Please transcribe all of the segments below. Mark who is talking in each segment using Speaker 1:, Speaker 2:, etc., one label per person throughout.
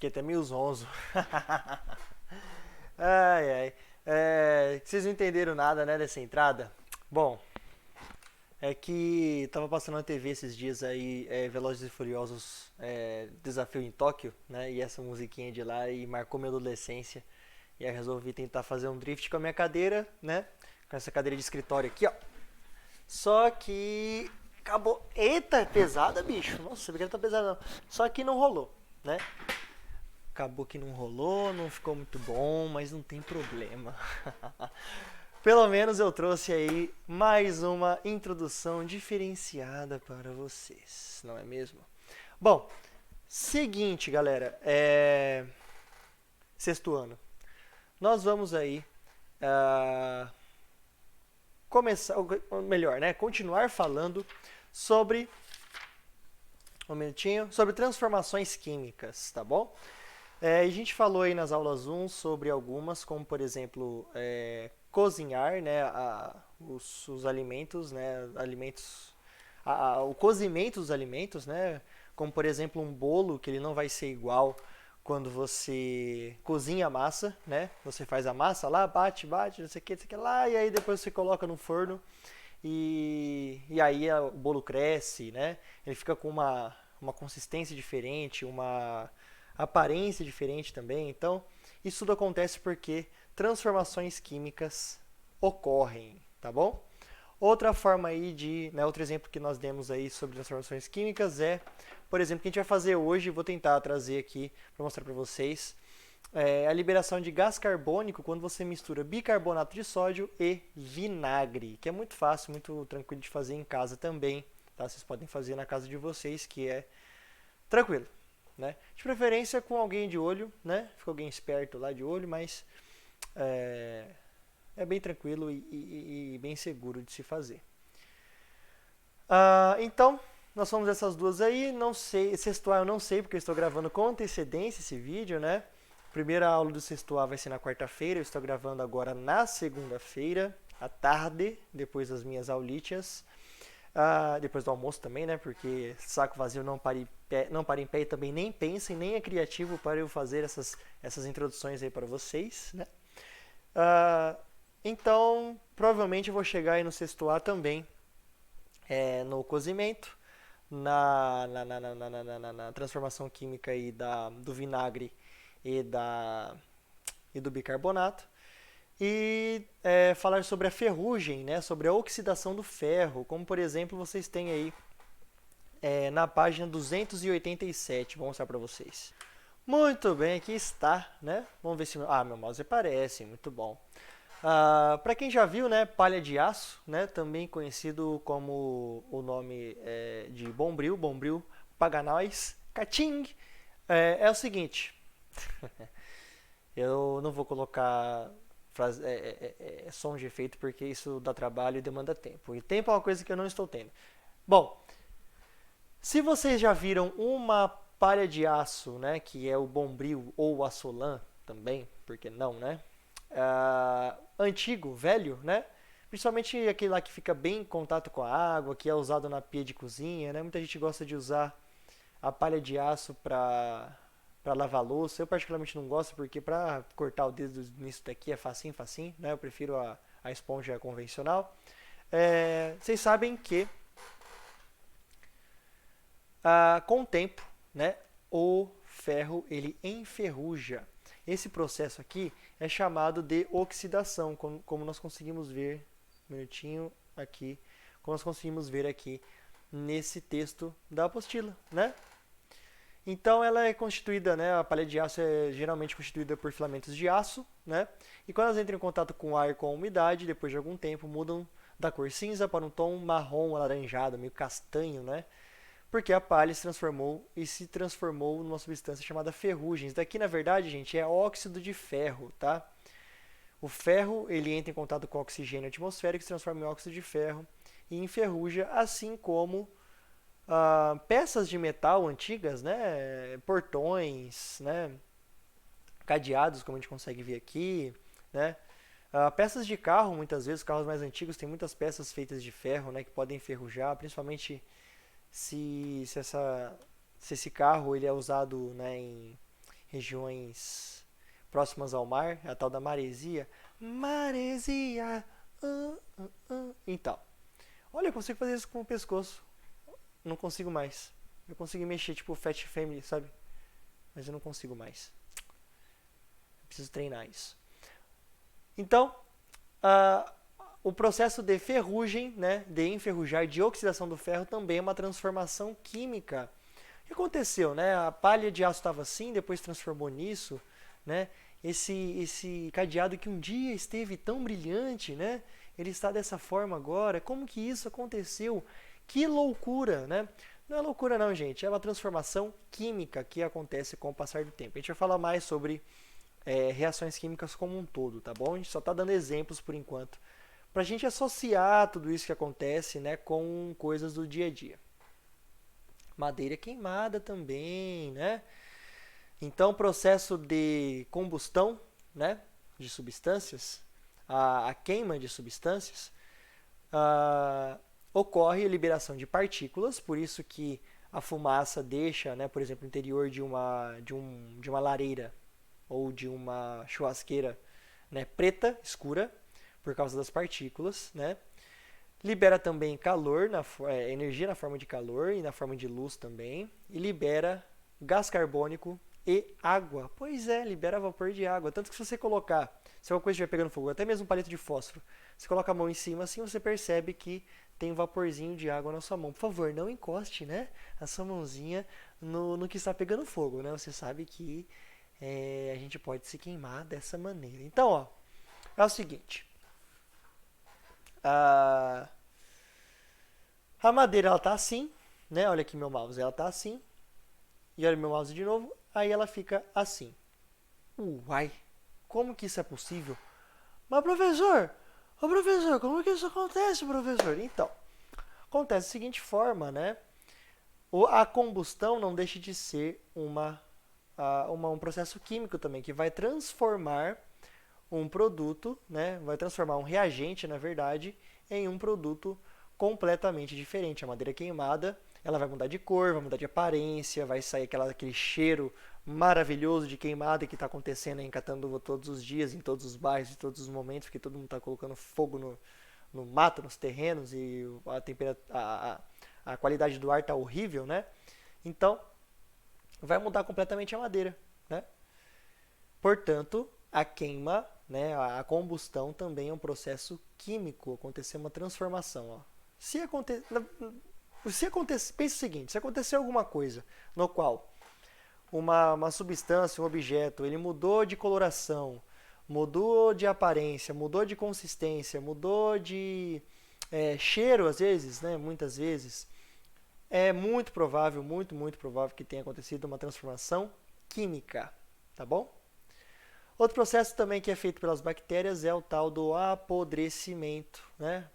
Speaker 1: fiquei até meio zonzo. Ai, ai. Vocês não entenderam nada, né, dessa entrada? Bom, é que tava passando na TV esses dias aí, Velozes e Furiosos, Desafio em Tóquio, né? E essa musiquinha de lá e marcou minha adolescência. E aí resolvi tentar fazer um drift com a minha cadeira, né? Com essa cadeira de escritório aqui, ó. Só que acabou. Eita, é pesada, bicho. Nossa, a brincadeira tá pesada não. Só que não rolou, né? Acabou que não rolou, não ficou muito bom, mas não tem problema. Pelo menos eu trouxe aí mais uma introdução diferenciada para vocês, não é mesmo? Bom, seguinte, galera, sexto ano. Nós vamos aí ah, começar, ou melhor, né, continuar falando sobre um minutinho, sobre transformações químicas, tá bom? A gente falou aí nas aulas 1 sobre algumas, como por exemplo, cozinhar, né, os alimentos, né, o cozimento dos alimentos, né, como por exemplo um bolo que ele não vai ser igual quando você cozinha a massa, né, você faz a massa lá, bate, bate, não sei o que lá, e aí depois você coloca no forno e aí o bolo cresce, né? Ele fica com uma consistência diferente, uma aparência diferente também. Então, isso tudo acontece porque transformações químicas ocorrem, tá bom? Outra forma aí né, outro exemplo que nós demos aí sobre transformações químicas por exemplo, o que a gente vai fazer hoje, vou tentar trazer aqui para mostrar para vocês, a liberação de gás carbônico quando você mistura bicarbonato de sódio e vinagre, que é muito fácil, muito tranquilo de fazer em casa também, tá? Vocês podem fazer na casa de vocês, que é tranquilo, né? De preferência com alguém de olho, né? Fica alguém esperto lá de olho, mas é, é bem tranquilo e bem seguro de se fazer. Então, nós fomos essas duas aí. Não sei, sexto A eu não sei porque eu estou gravando com antecedência esse vídeo, né? Primeira aula do sexto A vai ser na quarta-feira. Eu estou gravando agora na segunda-feira, à tarde, depois das minhas aulítias. Depois do almoço também, né? Porque saco vazio não para em pé e também nem pensem, nem é criativo para eu fazer essas introduções aí para vocês, né? Então, provavelmente eu vou chegar aí no sexto A também, no cozimento, na transformação química aí do vinagre e, e do bicarbonato. E falar sobre a ferrugem, né, sobre a oxidação do ferro, como por exemplo vocês têm aí na página 287, vou mostrar para vocês. Muito bem, aqui está, né? Vamos ver se meu mouse aparece, muito bom. Para quem já viu, né, palha de aço, né, também conhecido como o nome de bombril, bombril paganóis, cating, é o seguinte, eu não vou colocar som de efeito porque isso dá trabalho e demanda tempo, e tempo é uma coisa que eu não estou tendo. Bom, se vocês já viram uma palha de aço, né, que é o bombril ou o açolã também, por que não, né? Antigo, velho, né? Principalmente aquele lá que fica bem em contato com a água, que é usado na pia de cozinha, né? Muita gente gosta de usar a palha de aço para lavar louça. Eu particularmente não gosto porque para cortar o dedo nisso daqui é facinho, facinho, né? Eu prefiro a esponja convencional. Vocês sabem que com o tempo, né, o ferro ele enferruja. Esse processo aqui é chamado de oxidação, como nós conseguimos ver, um minutinho aqui, como nós conseguimos ver aqui nesse texto da apostila, né? Então ela é constituída, né, a palha de aço é geralmente constituída por filamentos de aço, né? E quando elas entram em contato com o ar e com a umidade, depois de algum tempo mudam da cor cinza para um tom marrom alaranjado, meio castanho, né? Porque a palha se transformou numa substância chamada ferrugem. Isso daqui, na verdade, gente, é óxido de ferro, tá? O ferro, ele entra em contato com o oxigênio atmosférico, se transforma em óxido de ferro e enferruja, assim como peças de metal antigas, né? Portões, né? Cadeados, como a gente consegue ver aqui, né? Peças de carro, muitas vezes, carros mais antigos têm muitas peças feitas de ferro, né? Que podem enferrujar, principalmente se esse carro ele é usado, né, regiões próximas ao mar, é a tal da maresia. Maresia. Então, olha, eu consigo fazer isso com o pescoço. Não consigo mais. Eu consigo mexer, tipo Fat Family, sabe? Mas eu não consigo mais. Eu preciso treinar isso. Então, o processo de ferrugem, né, de enferrujar, de oxidação do ferro, também é uma transformação química. O que aconteceu? Né? A palha de aço estava assim, depois transformou nisso. Né? Esse cadeado que um dia esteve tão brilhante, né? Ele está dessa forma agora. Como que isso aconteceu? Que loucura, né? Não é loucura não, gente. É uma transformação química que acontece com o passar do tempo. A gente vai falar mais sobre reações químicas como um todo, tá bom? A gente só está dando exemplos por enquanto, para a gente associar tudo isso que acontece, né, com coisas do dia a dia. Madeira queimada também, né? Então, o processo de combustão, né, de substâncias, a queima de substâncias, ocorre a liberação de partículas, por isso que a fumaça deixa, né, por exemplo, o interior de uma lareira ou de uma churrasqueira, né, preta, escura, por causa das partículas, né? Libera também calor, energia na forma de calor e na forma de luz também, e libera gás carbônico e água. Pois é, libera vapor de água. Tanto que se você colocar, se alguma coisa estiver pegando fogo, até mesmo um palito de fósforo, você coloca a mão em cima, assim você percebe que tem um vaporzinho de água na sua mão. Por favor, não encoste, né, a sua mãozinha no que está pegando fogo, né? Você sabe que a gente pode se queimar dessa maneira. Então, ó, é o seguinte. A madeira, ela tá assim, né? Olha aqui meu mouse, ela tá assim. E olha meu mouse de novo, aí ela fica assim. Uai, como que isso é possível? Mas professor, como que isso acontece, professor? Então, acontece da seguinte forma, né? A combustão não deixa de ser um processo químico também, que vai transformar um produto, né? Vai transformar um reagente, na verdade, em um produto completamente diferente. A madeira queimada, ela vai mudar de cor, vai mudar de aparência, vai sair aquele cheiro maravilhoso de queimada que está acontecendo em Catanduva todos os dias, em todos os bairros, em todos os momentos, porque todo mundo está colocando fogo no mato, nos terrenos, e a qualidade do ar está horrível, né? Então, vai mudar completamente a madeira, né? Portanto, a queima, né, a combustão também é um processo químico, acontecer uma transformação. Ó. Pense o seguinte, se acontecer alguma coisa no qual uma substância, um objeto, ele mudou de coloração, mudou de aparência, mudou de consistência, mudou de cheiro às vezes, né, muitas vezes, é muito provável, muito provável que tenha acontecido uma transformação química, tá bom? Outro processo também que é feito pelas bactérias é o tal do apodrecimento, né?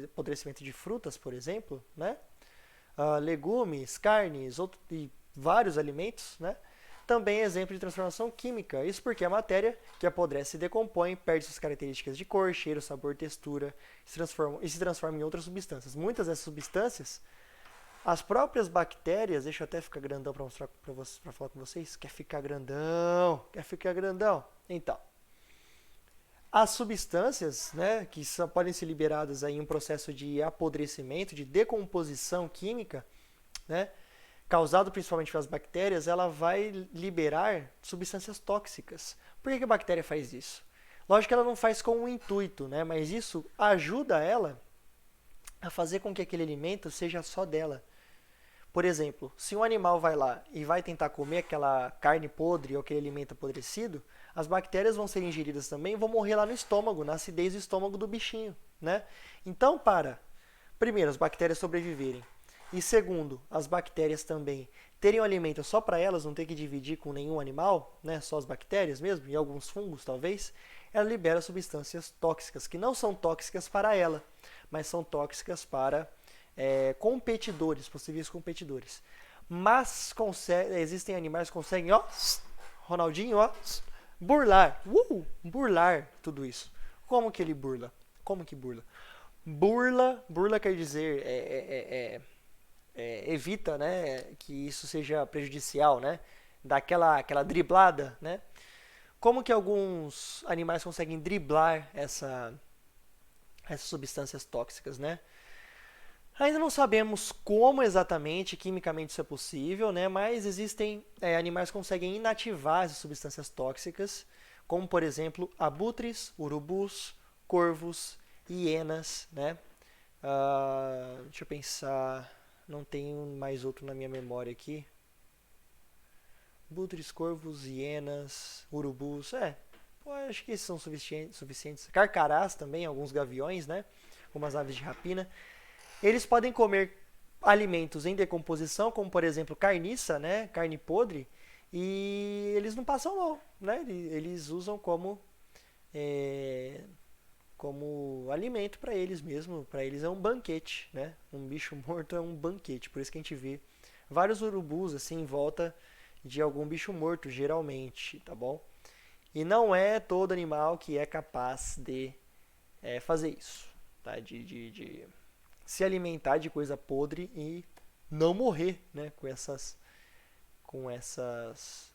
Speaker 1: Apodrecimento de frutas, por exemplo, né? Legumes, carnes e vários alimentos, né? Também é exemplo de transformação química. Isso porque a matéria que apodrece e decompõe perde suas características de cor, cheiro, sabor, textura e se transforma em outras substâncias. Muitas dessas substâncias, as próprias bactérias, deixa eu até ficar grandão para mostrar para falar com vocês. Quer ficar grandão? Então, as substâncias, né, que podem ser liberadas aí em um processo de apodrecimento, de decomposição química, né, causado principalmente pelas bactérias, ela vai liberar substâncias tóxicas. Por que a bactéria faz isso? Lógico que ela não faz com um intuito, né, mas isso ajuda ela a fazer com que aquele alimento seja só dela. Por exemplo, se um animal vai lá e vai tentar comer aquela carne podre ou aquele alimento apodrecido, as bactérias vão ser ingeridas também e vão morrer lá no estômago, na acidez do estômago do bichinho, né? Então, primeiro, as bactérias sobreviverem, e segundo, as bactérias também terem um alimento só para elas, não ter que dividir com nenhum animal, né? Só as bactérias mesmo, e alguns fungos talvez, ela libera substâncias tóxicas, que não são tóxicas para ela, mas são tóxicas para competidores, possíveis competidores. Mas existem animais que conseguem, ó, Ronaldinho, ó, burlar tudo isso. Como que ele burla? Como que burla? Burla quer dizer evita, né, que isso seja prejudicial, né? dar aquela driblada, né? Como que alguns animais conseguem driblar essas substâncias tóxicas, né? Ainda não sabemos como exatamente, quimicamente isso é possível, né? Mas existem animais que conseguem inativar essas substâncias tóxicas, como por exemplo abutres, urubus, corvos, hienas, né? Deixa eu pensar, não tenho mais outro na minha memória aqui. Abutres, corvos, hienas, urubus, acho que esses são suficientes. Carcarás também, alguns gaviões, né? Algumas aves de rapina. Eles podem comer alimentos em decomposição, como por exemplo carniça, né? Carne podre, e eles não passam mal, né? Eles usam como alimento para eles mesmo. Para eles é um banquete, né? Um bicho morto é um banquete. Por isso que a gente vê vários urubus assim em volta de algum bicho morto, geralmente, tá bom? E não é todo animal que é capaz de fazer isso, tá? De se alimentar de coisa podre e não morrer, né? Com essas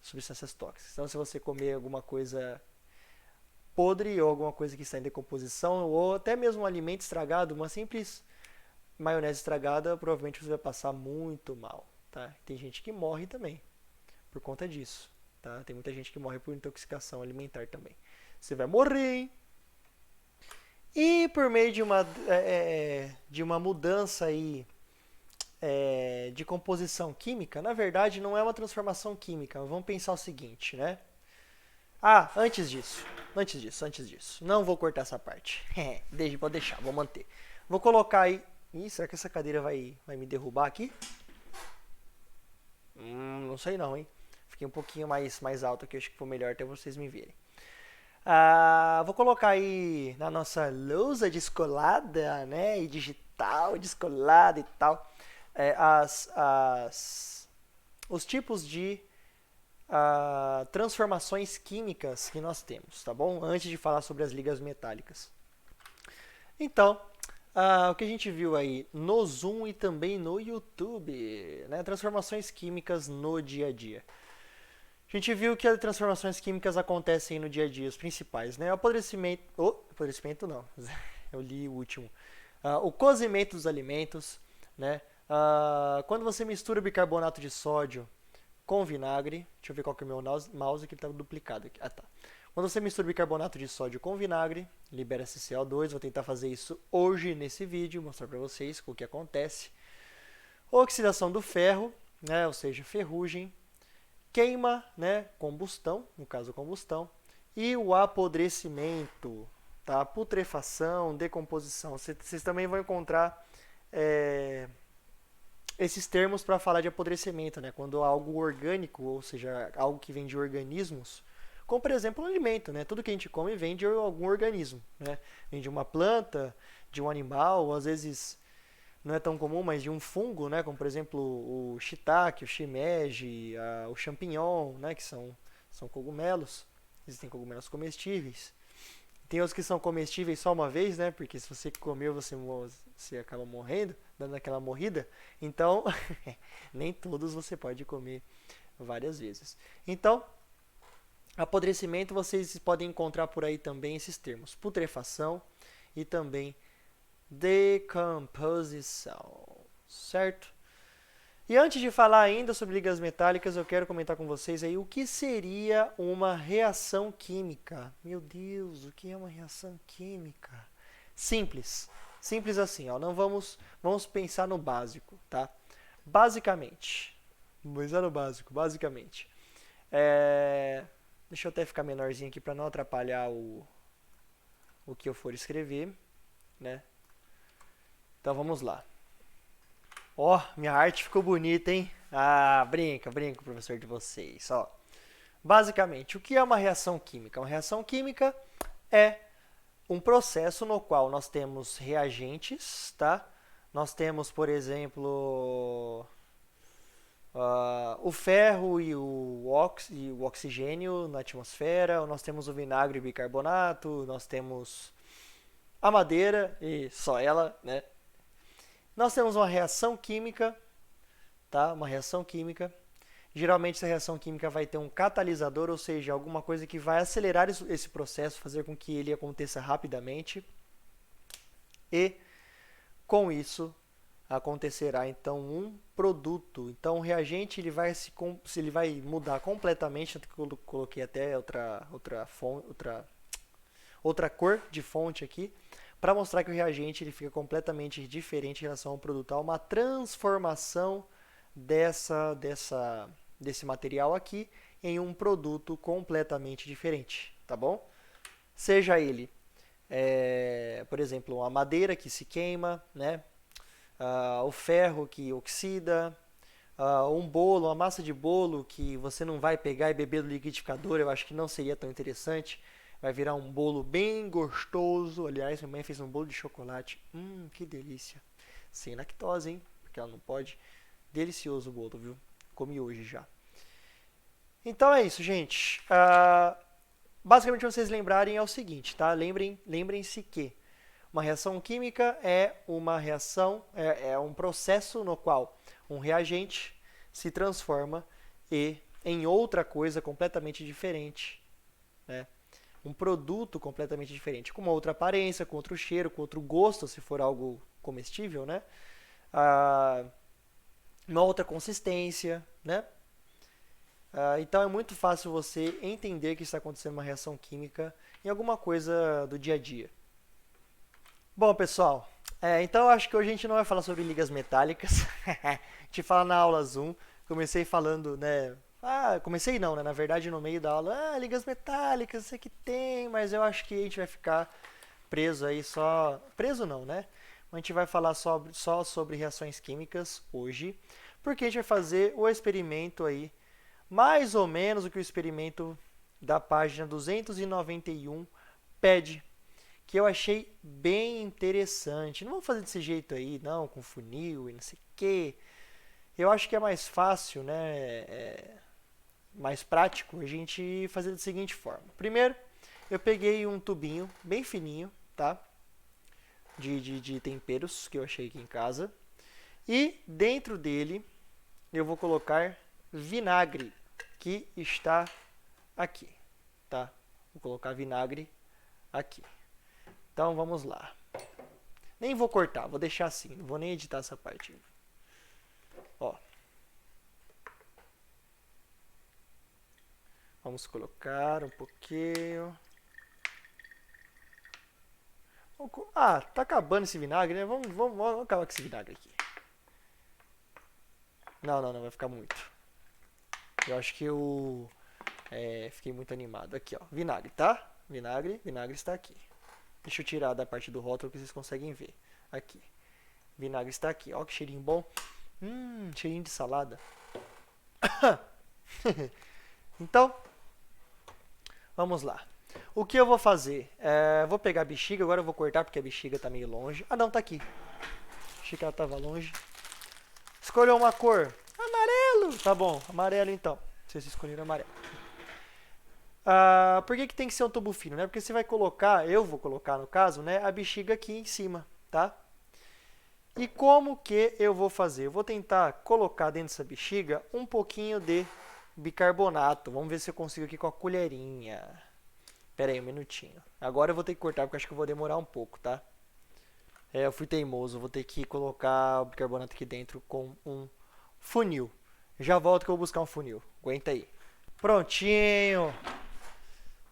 Speaker 1: substâncias tóxicas. Então, se você comer alguma coisa podre ou alguma coisa que está em decomposição ou até mesmo um alimento estragado, uma simples maionese estragada, provavelmente você vai passar muito mal, tá? Tem gente que morre também por conta disso, tá? Tem muita gente que morre por intoxicação alimentar também. Você vai morrer, hein? E por meio de uma mudança aí de composição química, na verdade não é uma transformação química. Vamos pensar o seguinte, né? Antes disso. Não vou cortar essa parte. Pode deixar, vou manter. Vou colocar aí... será que essa cadeira vai me derrubar aqui? Não sei não, hein? Fiquei um pouquinho mais alto aqui, acho que foi melhor até vocês me verem. Vou colocar aí na nossa lousa descolada, né? E digital, descolada e tal, os tipos de transformações químicas que nós temos, tá bom? Antes de falar sobre as ligas metálicas. Então, o que a gente viu aí no Zoom e também no YouTube, né? Transformações químicas no dia a dia. A gente viu que as transformações químicas acontecem no dia a dia, os principais, né? O apodrecimento... apodrecimento não, eu li o último. O cozimento dos alimentos, né? Quando você mistura bicarbonato de sódio com vinagre... Deixa eu ver qual que é o meu mouse, que ele está duplicado aqui. Tá. Quando você mistura bicarbonato de sódio com vinagre, libera-se CO2. Vou tentar fazer isso hoje nesse vídeo, mostrar para vocês o que acontece. Oxidação do ferro, né? Ou seja, ferrugem. Queima, né? Combustão, no caso combustão. E o apodrecimento, tá? Putrefação, decomposição. Vocês também vão encontrar esses termos para falar de apodrecimento, né? Quando algo orgânico, ou seja, algo que vem de organismos, como por exemplo o alimento, né? Tudo que a gente come vem de algum organismo, né? Vem de uma planta, de um animal, ou às vezes não é tão comum, mas de um fungo, né? Como por exemplo o shiitake, o shimeji, o champignon, né? Que são cogumelos. Existem cogumelos comestíveis. Tem outros que são comestíveis só uma vez, né? Porque se você comeu, você acaba morrendo, dando aquela morrida. Então, nem todos você pode comer várias vezes. Então, apodrecimento, vocês podem encontrar por aí também esses termos. Putrefação e também decomposição, certo? E antes de falar ainda sobre ligas metálicas, eu quero comentar com vocês aí o que seria uma reação química. Meu Deus, o que é uma reação química? Simples assim, ó. Não vamos pensar no básico, tá? Basicamente, deixa eu até ficar menorzinho aqui para não atrapalhar o que eu for escrever, né? Então vamos lá. Minha arte ficou bonita, hein? Brinca, professor de vocês. Basicamente, o que é uma reação química? Uma reação química é um processo no qual nós temos reagentes, tá? Nós temos, por exemplo, o ferro e o oxigênio na atmosfera, nós temos o vinagre e o bicarbonato, nós temos a madeira e só ela, né? Nós temos uma reação química, tá? Uma reação química Geralmente essa reação química vai ter um catalisador, ou seja, alguma coisa que vai acelerar esse processo, fazer com que ele aconteça rapidamente. E com isso acontecerá então um produto. Então o reagente ele vai mudar completamente, tanto que eu coloquei até outra cor de fonte aqui, para mostrar que o reagente ele fica completamente diferente em relação ao produto. Há uma transformação desse material aqui em um produto completamente diferente, tá bom? Seja ele, por exemplo, a madeira que se queima, né? O ferro que oxida, um bolo, uma massa de bolo que você não vai pegar e beber do liquidificador, eu acho que não seria tão interessante. Vai virar um bolo bem gostoso. Aliás, minha mãe fez um bolo de chocolate. Que delícia. Sem lactose, hein? Porque ela não pode. Delicioso o bolo, viu? Comi hoje já. Então é isso, gente. Basicamente, pra vocês lembrarem é o seguinte, tá? Lembrem-se que uma reação química é uma reação, é um processo no qual um reagente se transforma em outra coisa completamente diferente, né? Um produto completamente diferente, com uma outra aparência, com outro cheiro, com outro gosto, se for algo comestível, né? Uma outra consistência, né? Então é muito fácil você entender que está acontecendo uma reação química em alguma coisa do dia a dia. Bom, pessoal, então eu acho que hoje a gente não vai falar sobre ligas metálicas. A gente fala na aula Zoom. Comecei falando, né? Comecei não, né? Na verdade, no meio da aula, ligas metálicas, sei que tem, mas eu acho que a gente vai ficar preso aí só. Preso não, né? A gente vai falar só sobre reações químicas hoje, porque a gente vai fazer o experimento aí, mais ou menos o que o experimento da página 291 pede, que eu achei bem interessante. Não vou fazer desse jeito aí, não, com funil e não sei o quê. Eu acho que é mais fácil, né? Mais prático a gente fazer da seguinte forma. Primeiro, eu peguei um tubinho bem fininho, tá? De temperos que eu achei aqui em casa. E dentro dele eu vou colocar vinagre, que está aqui, tá? Vou colocar vinagre aqui. Então vamos lá. Nem vou cortar, vou deixar assim, não vou nem editar essa parte. Ó. Vamos colocar um pouquinho. Tá acabando esse vinagre, né? Vamos acabar com esse vinagre aqui. Não, vai ficar muito. Eu acho que eu fiquei muito animado. Aqui, ó, vinagre, tá? Vinagre está aqui. Deixa eu tirar da parte do rótulo que vocês conseguem ver. Aqui. Vinagre está aqui. Ó que cheirinho bom. Cheirinho de salada. Então, vamos lá. O que eu vou fazer? Vou pegar a bexiga, agora eu vou cortar porque a bexiga está meio longe. Não, tá aqui. Achei que ela estava longe. Escolheu uma cor. Amarelo. Tá bom, amarelo então. Vocês escolheram amarelo. Por que tem que ser um tubo fino, né? Porque você vai colocar, eu vou colocar no caso, né, a bexiga aqui em cima, tá? E como que eu vou fazer? Eu vou tentar colocar dentro dessa bexiga um pouquinho de bicarbonato. Vamos ver se eu consigo aqui com a colherinha. Pera aí, um minutinho. Agora eu vou ter que cortar porque acho que eu vou demorar um pouco, tá? Eu fui teimoso, vou ter que colocar o bicarbonato aqui dentro com um funil. Já volto que eu vou buscar um funil. Aguenta aí. Prontinho.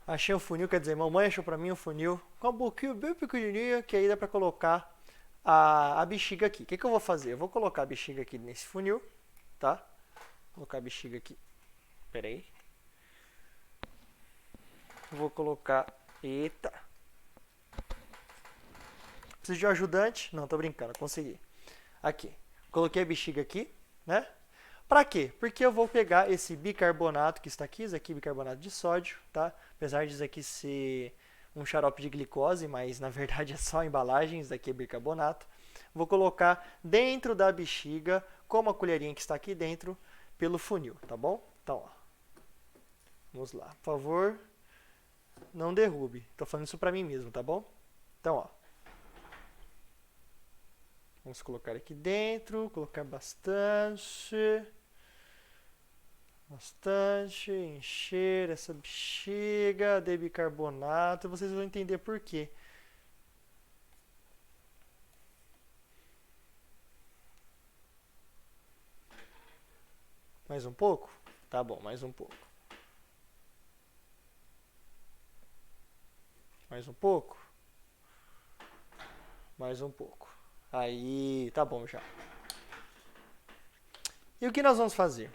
Speaker 1: Achei um funil, quer dizer, mamãe achou pra mim um funil com um pouquinho bem pequenininho, que aí dá pra colocar a bexiga aqui. O que eu vou fazer? Eu vou colocar a bexiga aqui nesse funil, tá? Vou colocar a bexiga aqui. Pera aí. Vou colocar... Eita. Preciso de um ajudante? Não, tô brincando, consegui. Aqui. Coloquei a bexiga aqui, né? Pra quê? Porque eu vou pegar esse bicarbonato que está aqui, isso aqui é bicarbonato de sódio, tá? Apesar disso aqui ser um xarope de glicose, mas na verdade é só embalagem, isso daqui é bicarbonato. Vou colocar dentro da bexiga, com uma colherinha que está aqui dentro, pelo funil, tá bom? Então, ó. Vamos lá, por favor, não derrube. Tô falando isso pra mim mesmo, tá bom? Então, ó. Vamos colocar aqui dentro, colocar bastante. bastante, encher essa bexiga de bicarbonato, vocês vão entender por quê. Mais um pouco? Tá bom, mais um pouco. Mais um pouco? Mais um pouco. Aí, tá bom já. E o que nós vamos fazer?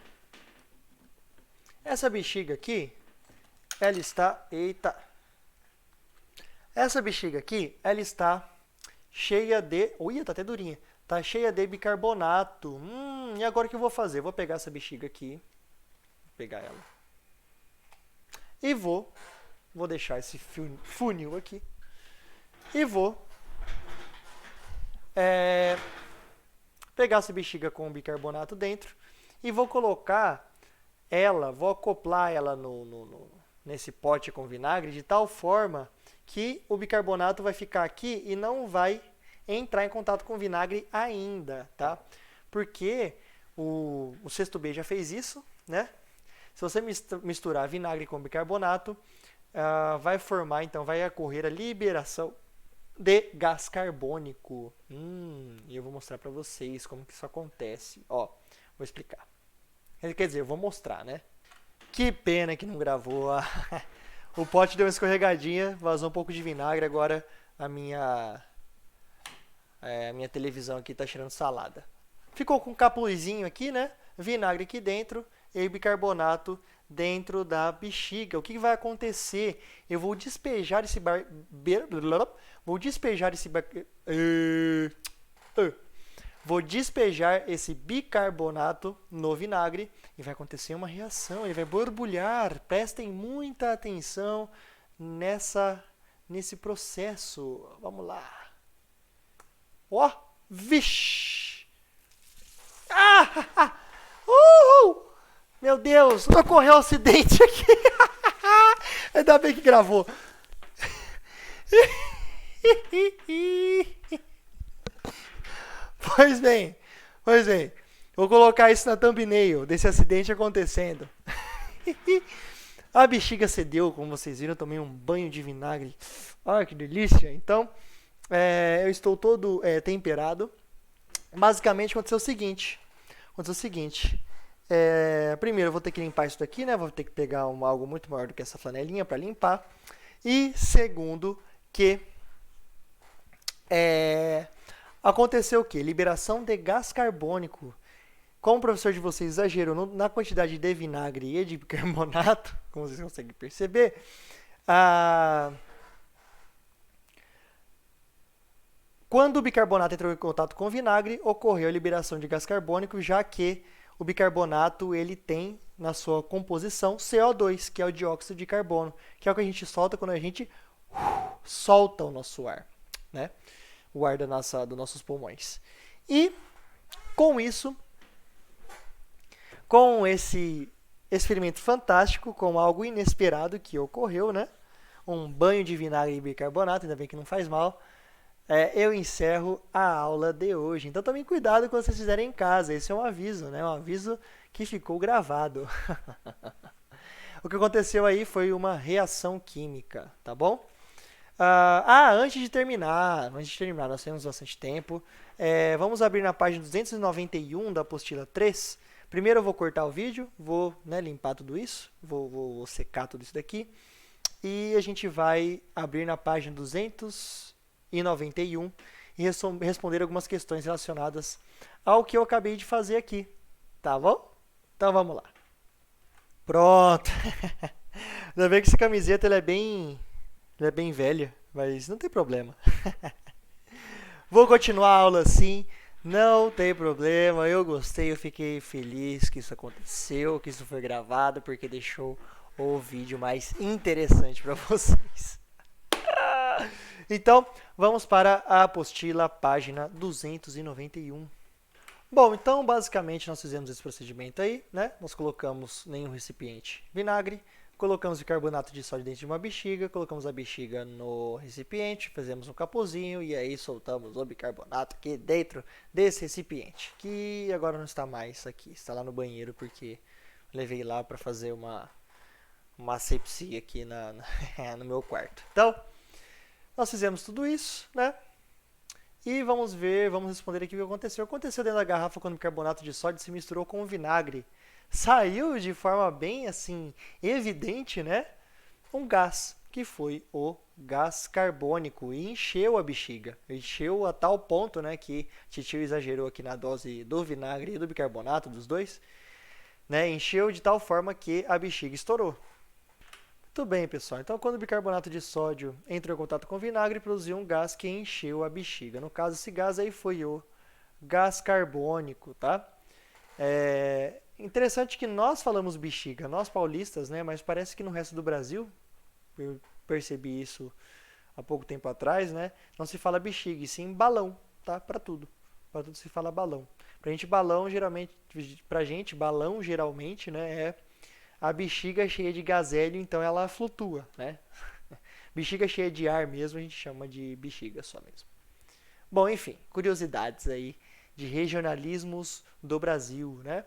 Speaker 1: Essa bexiga aqui, ela está... Eita! Essa bexiga aqui, ela está cheia de... Ui, tá até durinha. Tá cheia de bicarbonato. E agora o que eu vou fazer? Vou pegar essa bexiga aqui. Vou pegar ela. E vou deixar esse funil aqui. E vou pegar essa bexiga com o bicarbonato dentro. E vou colocar ela, vou acoplar ela nesse pote com vinagre de tal forma que o bicarbonato vai ficar aqui e não vai entrar em contato com o vinagre ainda, tá? Porque o sexto B já fez isso, né? Se você misturar vinagre com bicarbonato, vai formar, então vai ocorrer a liberação de gás carbônico. E eu vou mostrar para vocês como que isso acontece. Ó, vou explicar. Quer dizer, eu vou mostrar, né? Que pena que não gravou. O pote deu uma escorregadinha, vazou um pouco de vinagre, agora a minha televisão aqui tá cheirando salada. Ficou com um capuzinho aqui, né? Vinagre aqui dentro e bicarbonato dentro da bexiga. O que vai acontecer? Eu vou despejar esse Vou despejar esse bicarbonato no vinagre e vai acontecer uma reação, ele vai borbulhar. Prestem muita atenção nesse processo. Vamos lá. Ó, vixe! Uhul! Meu Deus, ocorreu um acidente aqui. Ainda bem que gravou. Pois bem. Vou colocar isso na thumbnail desse acidente acontecendo. A bexiga cedeu, como vocês viram, eu tomei um banho de vinagre. Olha que delícia. Então, eu estou todo temperado. Basicamente aconteceu o seguinte. Primeiro eu vou ter que limpar isso daqui, né? Vou ter que pegar algo muito maior do que essa flanelinha para limpar. E segundo que aconteceu o quê? Liberação de gás carbônico. Como o professor de vocês exagerou na quantidade de vinagre e de bicarbonato, como vocês conseguem perceber, quando o bicarbonato entrou em contato com o vinagre, ocorreu a liberação de gás carbônico, já que o bicarbonato ele tem na sua composição CO2, que é o dióxido de carbono, que é o que a gente solta quando a gente solta o nosso ar, né? O ar dos nossos pulmões. E com isso, com esse experimento fantástico, com algo inesperado que ocorreu, né? Um banho de vinagre e bicarbonato, ainda bem que não faz mal. Eu encerro a aula de hoje. Então tomem cuidado quando vocês fizerem em casa. Esse é um aviso, né? Um aviso que ficou gravado. O que aconteceu aí foi uma reação química, tá bom? Antes de terminar, nós temos bastante tempo. Vamos abrir na página 291 da apostila 3. Primeiro eu vou cortar o vídeo, vou limpar tudo isso, vou secar tudo isso daqui. E a gente vai abrir na página 291 e responder algumas questões relacionadas ao que eu acabei de fazer aqui. Tá bom? Então vamos lá. Pronto. Ainda bem que essa camiseta ela é bem velha, mas não tem problema. Vou continuar a aula assim, não tem problema. Eu gostei, eu fiquei feliz que isso aconteceu, que isso foi gravado, porque deixou o vídeo mais interessante para vocês. Então, vamos para a apostila, página 291. Bom, então, basicamente, nós fizemos esse procedimento aí, né? Nós colocamos em um recipiente vinagre, colocamos bicarbonato de sódio dentro de uma bexiga, colocamos a bexiga no recipiente, fizemos um capuzinho e aí soltamos o bicarbonato aqui dentro desse recipiente, que agora não está mais aqui, está lá no banheiro porque levei lá para fazer uma asepsia aqui no meu quarto. Então, nós fizemos tudo isso, né? E vamos responder aqui o que aconteceu. Aconteceu dentro da garrafa quando o bicarbonato de sódio se misturou com o vinagre. Saiu de forma bem assim evidente, né? Um gás, que foi o gás carbônico, e encheu a bexiga. Encheu a tal ponto, né, que Titio exagerou aqui na dose do vinagre e do bicarbonato, dos dois, né? Encheu de tal forma que a bexiga estourou. Muito bem, pessoal. Então, quando o bicarbonato de sódio entrou em contato com o vinagre, produziu um gás que encheu a bexiga. No caso, esse gás aí foi o gás carbônico, tá? Interessante que nós falamos bexiga, nós paulistas, né? Mas parece que no resto do Brasil, eu percebi isso há pouco tempo atrás, né? Não se fala bexiga, e sim balão, tá? Para tudo. Para tudo se fala balão. Pra gente, balão geralmente, né? É a bexiga cheia de gás hélio, então ela flutua, né? Bexiga cheia de ar mesmo, a gente chama de bexiga só mesmo. Bom, enfim, curiosidades aí de regionalismos do Brasil, né?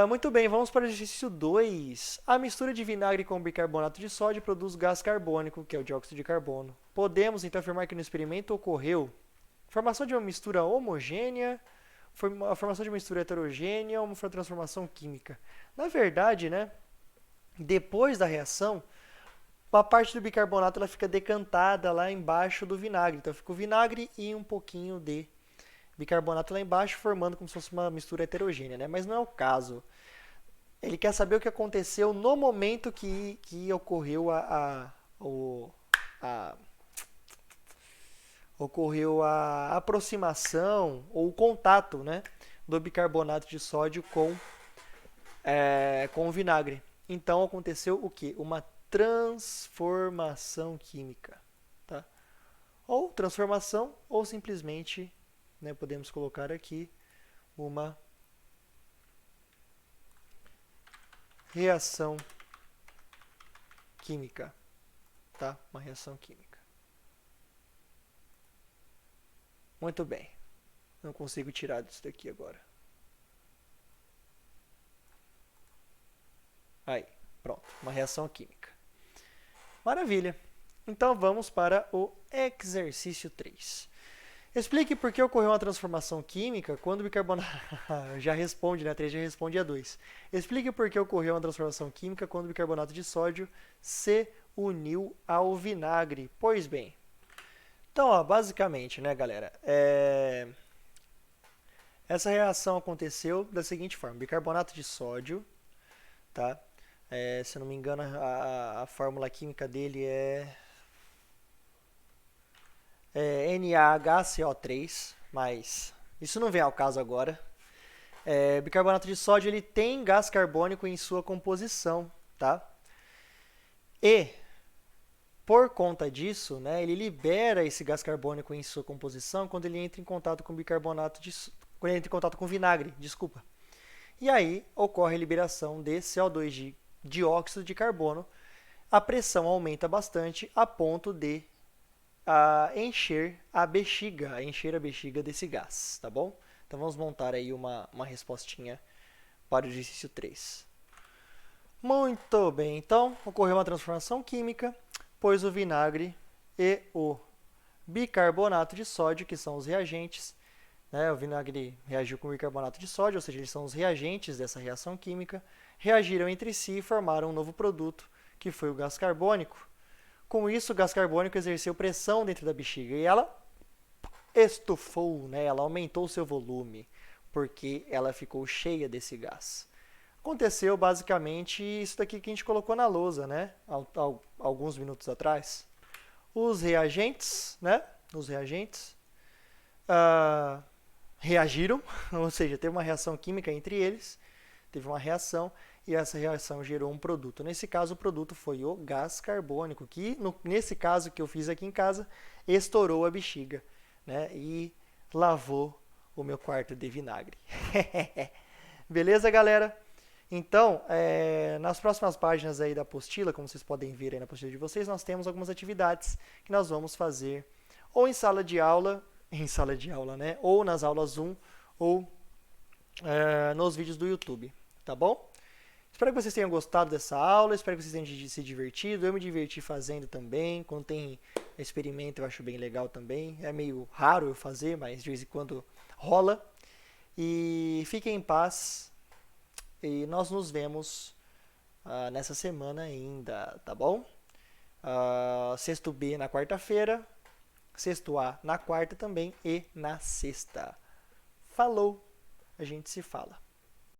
Speaker 1: Muito bem, vamos para o exercício 2. A mistura de vinagre com bicarbonato de sódio produz gás carbônico, que é o dióxido de carbono. Podemos, então, afirmar que no experimento ocorreu formação de uma mistura homogênea, a formação de uma mistura heterogênea ou uma transformação química. Na verdade, né, depois da reação, a parte do bicarbonato ela fica decantada lá embaixo do vinagre. Então fica o vinagre e um pouquinho de bicarbonato lá embaixo, formando como se fosse uma mistura heterogênea, né? Mas não é o caso. Ele quer saber o que aconteceu no momento que ocorreu ocorreu a aproximação ou o contato, né, do bicarbonato de sódio com o vinagre. Então aconteceu o que? Uma transformação química, tá? Ou transformação, ou simplesmente, né, podemos colocar aqui uma reação química, tá? Uma reação química. Muito bem. Não consigo tirar disso daqui agora. Aí, pronto. Uma reação química. Maravilha. Então vamos para o exercício 3. Explique por que ocorreu uma transformação química quando o bicarbonato... já responde, né? 3 já responde a 2. Explique por que ocorreu uma transformação química quando o bicarbonato de sódio se uniu ao vinagre. Pois bem. Então, ó, basicamente, né, galera? Essa reação aconteceu da seguinte forma. Bicarbonato de sódio, tá? Se eu não me engano, a fórmula química dele é NaHCO3, mas isso não vem ao caso agora. Bicarbonato de sódio ele tem gás carbônico em sua composição, tá? E por conta disso, né, ele libera esse gás carbônico em sua composição quando ele entra em contato com quando ele entra em contato com vinagre, desculpa. E aí ocorre a liberação de CO2 de dióxido de carbono. A pressão aumenta bastante a ponto de encher a bexiga desse gás, tá bom? Então vamos montar aí uma respostinha para o exercício 3. Muito bem, então ocorreu uma transformação química, pois o vinagre e o bicarbonato de sódio, que são os reagentes, né? O vinagre reagiu com o bicarbonato de sódio, ou seja, eles são os reagentes dessa reação química, reagiram entre si e formaram um novo produto, que foi o gás carbônico. Com isso, o gás carbônico exerceu pressão dentro da bexiga e ela estufou, né? Ela aumentou o seu volume, porque ela ficou cheia desse gás. Aconteceu basicamente isso daqui que a gente colocou na lousa, né? Alguns minutos atrás. Os reagentes, né? Reagiram, ou seja, teve uma reação química entre eles, teve uma reação e essa reação gerou um produto. Nesse caso, o produto foi o gás carbônico, que nesse caso que eu fiz aqui em casa, estourou a bexiga, né? E lavou o meu quarto de vinagre. Beleza, galera? Então, nas próximas páginas aí da apostila, como vocês podem ver aí na apostila de vocês, nós temos algumas atividades que nós vamos fazer ou em sala de aula, né? Ou nas aulas Zoom, ou nos vídeos do YouTube. tá bom? Espero que vocês tenham gostado dessa aula, espero que vocês tenham se divertido. Eu me diverti fazendo também. Quando tem experimento eu acho bem legal também. É meio raro eu fazer, mas de vez em quando rola. E fiquem em paz. E nós nos vemos nessa semana ainda, tá bom? Sexto B na quarta-feira, sexto A na quarta também e na sexta. Falou, a gente se fala.